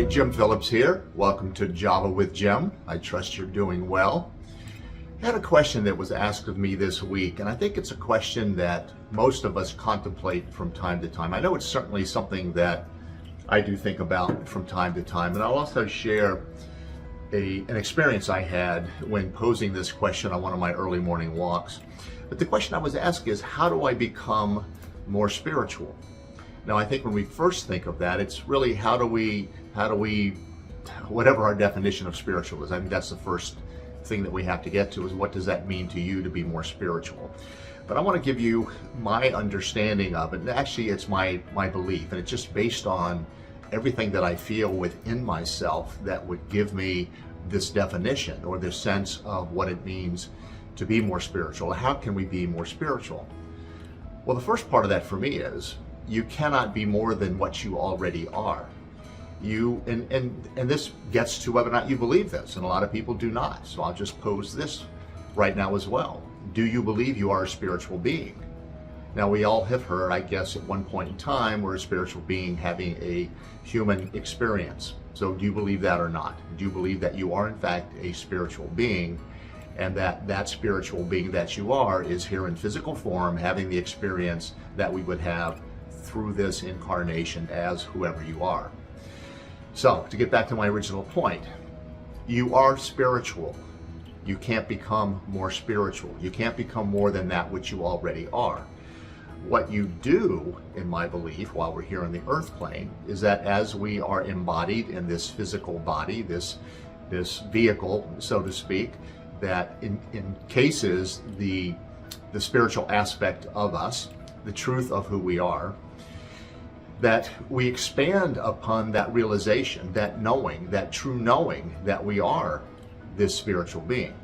Jim Phillips here. Welcome to Java with Jim. I trust you're doing well. I had a question that was asked of me this week, and I think it's a question that most of us contemplate from time to time. I know it's certainly something that I do think about from time to time, and I'll also share an experience I had when posing this question on one of my early morning walks. But the question I was asked is, how do I become more spiritual? Now, I think when we first think of that, it's really how do we, whatever our definition of spiritual is. I think that's the first thing that we have to get to, is what does that mean to you to be more spiritual? But I want to give you my understanding of it. And actually, it's my belief, and it's just based on everything that I feel within myself that would give me this definition or this sense of what it means to be more spiritual. How can we be more spiritual? Well, the first part of that for me is you cannot be more than what you already are. And this gets to whether or not you believe this, and a lot of people do not. So I'll just pose this right now as well. Do you believe you are a spiritual being? Now, we all have heard, I guess, at one point in time, we're a spiritual being having a human experience. So do you believe that or not? Do you believe that you are in fact a spiritual being, and that spiritual being that you are is here in physical form having the experience that we would have through this incarnation as whoever you are? So, to get back to my original point, you are spiritual. You can't become more spiritual. You can't become more than that which you already are. What you do, in my belief, while we're here on the earth plane, is that as we are embodied in this physical body, this vehicle, so to speak, that encases the spiritual aspect of us, the truth of who we are, that we expand upon that realization, that knowing, that true knowing that we are this spiritual being.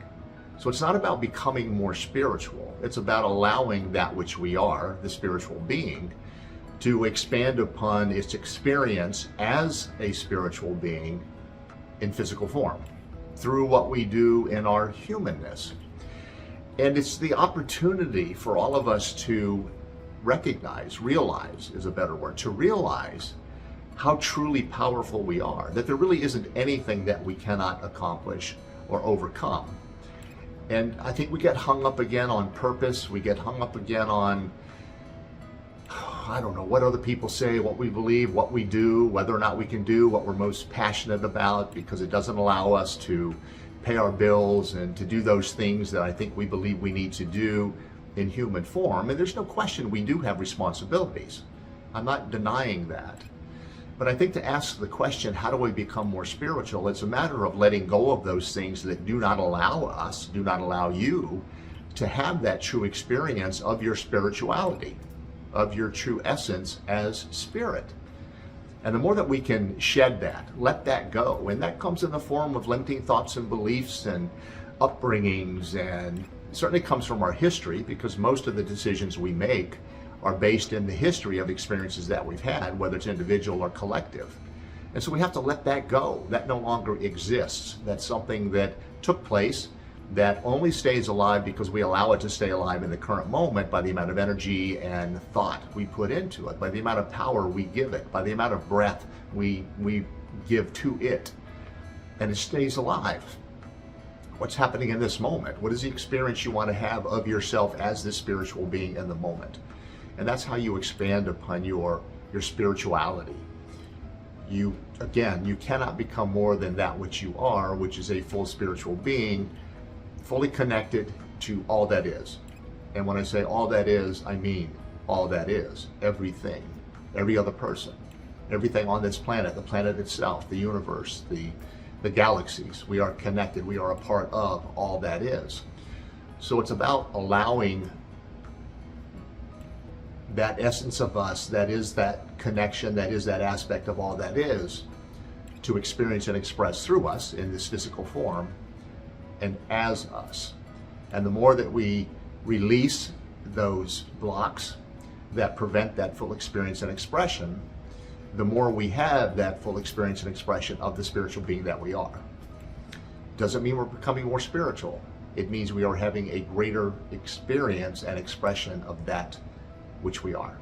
So it's not about becoming more spiritual. It's about allowing that which we are, the spiritual being, to expand upon its experience as a spiritual being in physical form through what we do in our humanness. And it's the opportunity for all of us to realize is a better word, to realize how truly powerful we are, that there really isn't anything that we cannot accomplish or overcome. And I think we get hung up again on purpose. We get hung up again on, I don't know, what other people say, what we believe, what we do, whether or not we can do what we're most passionate about, because it doesn't allow us to pay our bills and to do those things that I think we believe we need to do in human form. And there's no question we do have responsibilities. I'm not denying that. But I think to ask the question, how do we become more spiritual? It's a matter of letting go of those things that do not allow you to have that true experience of your spirituality, of your true essence as spirit. And the more that we can shed that, let that go, and that comes in the form of limiting thoughts and beliefs and upbringings, and it certainly comes from our history, because most of the decisions we make are based in the history of experiences that we've had, whether it's individual or collective. And so we have to let that go. That no longer exists. That's something that took place that only stays alive because we allow it to stay alive in the current moment by the amount of energy and thought we put into it, by the amount of power we give it, by the amount of breath we give to it, and it stays alive. What's happening in this moment? What is the experience you want to have of yourself as this spiritual being in the moment? And that's how you expand upon your spirituality. You cannot become more than that which you are, which is a full spiritual being, fully connected to all that is. And when I say all that is, I mean all that is, everything, every other person, everything on this planet, the planet itself, the universe, the galaxies. We are connected. We are a part of all that is. So it's about allowing that essence of us, that is that connection, that is that aspect of all that is, to experience and express through us in this physical form and as us. And the more that we release those blocks that prevent that full experience and expression, the more we have that full experience and expression of the spiritual being that we are. Doesn't mean we're becoming more spiritual. It means we are having a greater experience and expression of that which we are.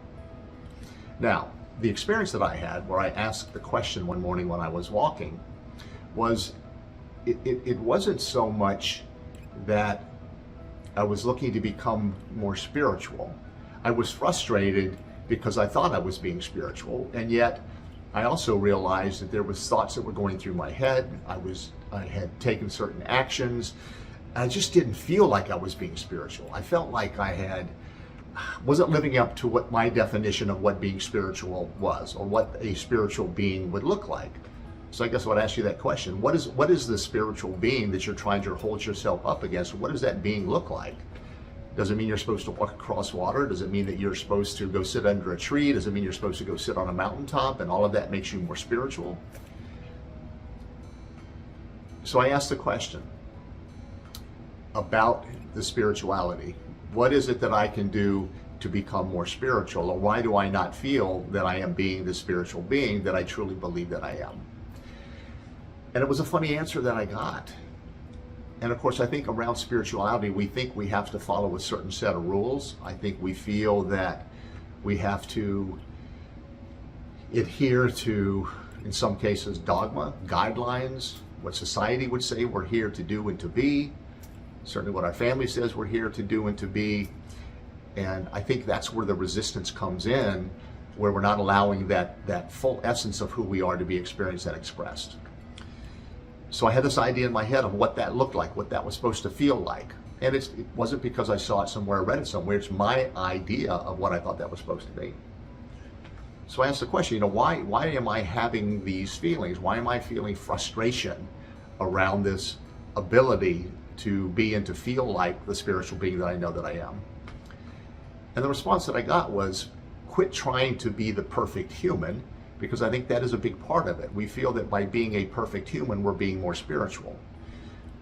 Now, the experience that I had where I asked the question one morning when I was walking was, it wasn't so much that I was looking to become more spiritual. I was frustrated because I thought I was being spiritual, and yet I also realized that there was thoughts that were going through my head. I had taken certain actions. I just didn't feel like I was being spiritual. I felt like wasn't living up to what my definition of what being spiritual was, or what a spiritual being would look like. So I guess I would ask you that question. What is the spiritual being that you're trying to hold yourself up against? What does that being look like? Does it mean you're supposed to walk across water? Does it mean that you're supposed to go sit under a tree? Does it mean you're supposed to go sit on a mountaintop and all of that makes you more spiritual? So I asked the question about the spirituality. What is it that I can do to become more spiritual? Or why do I not feel that I am being the spiritual being that I truly believe that I am? And it was a funny answer that I got. And of course, I think around spirituality, we think we have to follow a certain set of rules. I think we feel that we have to adhere to, in some cases, dogma, guidelines, what society would say we're here to do and to be, certainly what our family says we're here to do and to be. And I think that's where the resistance comes in, where we're not allowing that full essence of who we are to be experienced and expressed. So I had this idea in my head of what that looked like, what that was supposed to feel like. And it wasn't because I saw it somewhere or read it somewhere. It's my idea of what I thought that was supposed to be. So I asked the question, why am I having these feelings? Why am I feeling frustration around this ability to be and to feel like the spiritual being that I know that I am? And the response that I got was, quit trying to be the perfect human, because I think that is a big part of it. We feel that by being a perfect human, we're being more spiritual.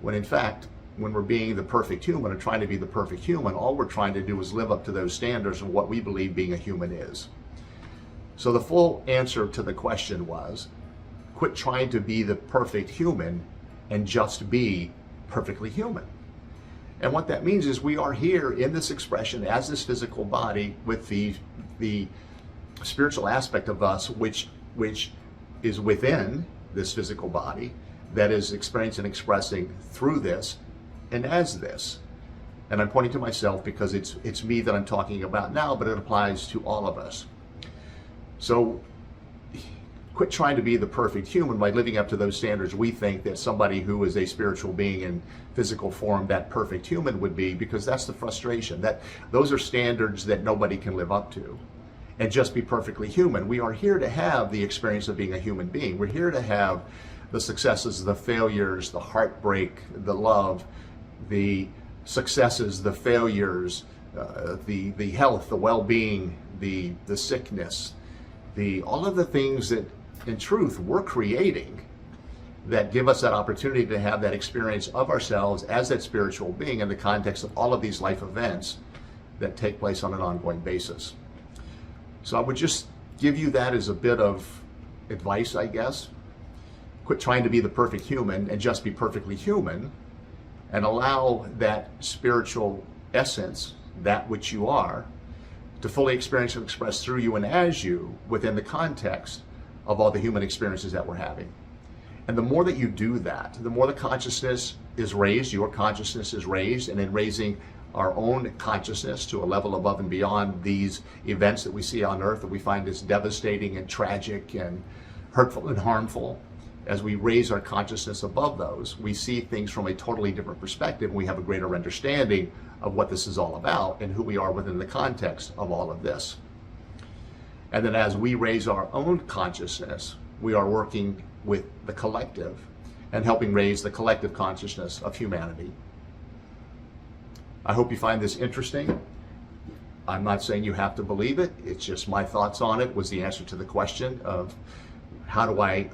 When in fact, when we're being the perfect human and trying to be the perfect human, all we're trying to do is live up to those standards of what we believe being a human is. So the full answer to the question was, quit trying to be the perfect human and just be perfectly human. And what that means is we are here in this expression as this physical body with the spiritual aspect of us, which is within this physical body, that is experiencing and expressing through this and as this. And I'm pointing to myself because it's me that I'm talking about now, but it applies to all of us. So quit trying to be the perfect human by living up to those standards we think that somebody who is a spiritual being in physical form, that perfect human would be, because that's the frustration. That those are standards that nobody can live up to. And just be perfectly human. We are here to have the experience of being a human being. We're here to have the successes, the failures, the heartbreak, the love, the successes, the failures, the health, the well-being, the sickness, all of the things that in truth we're creating that give us that opportunity to have that experience of ourselves as that spiritual being in the context of all of these life events that take place on an ongoing basis. So I would just give you that as a bit of advice, I guess. Quit trying to be the perfect human and just be perfectly human, and allow that spiritual essence, that which you are, to fully experience and express through you and as you within the context of all the human experiences that we're having. And the more that you do that, the more the consciousness is raised, your consciousness is raised, and in raising our own consciousness to a level above and beyond these events that we see on earth that we find as devastating and tragic and hurtful and harmful, as we raise our consciousness above those, we see things from a totally different perspective, and we have a greater understanding of what this is all about and who we are within the context of all of this. And then as we raise our own consciousness, we are working with the collective and helping raise the collective consciousness of humanity. I hope you find this interesting. I'm not saying you have to believe it. It's just my thoughts on it was the answer to the question of how do I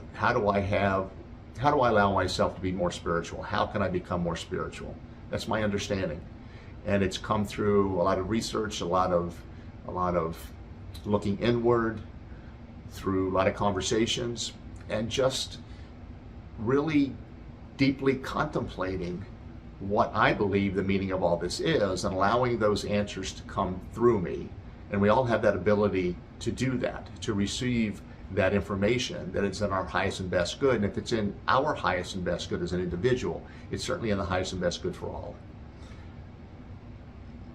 allow myself to be more spiritual? How can I become more spiritual? That's my understanding. And it's come through a lot of research, a lot of looking inward, through a lot of conversations, and just really deeply contemplating what I believe the meaning of all this is, and allowing those answers to come through me And we all have that ability to do that, to receive that information, that it's in our highest and best good. And if it's in our highest and best good as an individual, it's certainly in the highest and best good for all.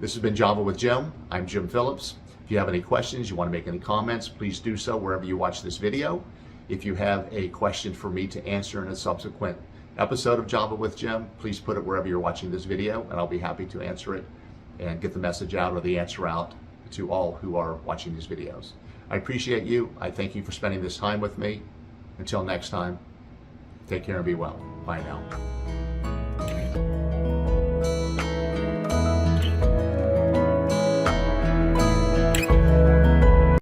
This has been Java with Jim. I'm Jim Phillips. If you have any questions, you want to make any comments, please do so wherever you watch this video. If you have a question for me to answer in a subsequent episode of Java with Jim, please put it wherever you're watching this video, and I'll be happy to answer it and get the message out or the answer out to all who are watching these videos. I appreciate you. I thank you for spending this time with me. Until next time, take care and be well. Bye now.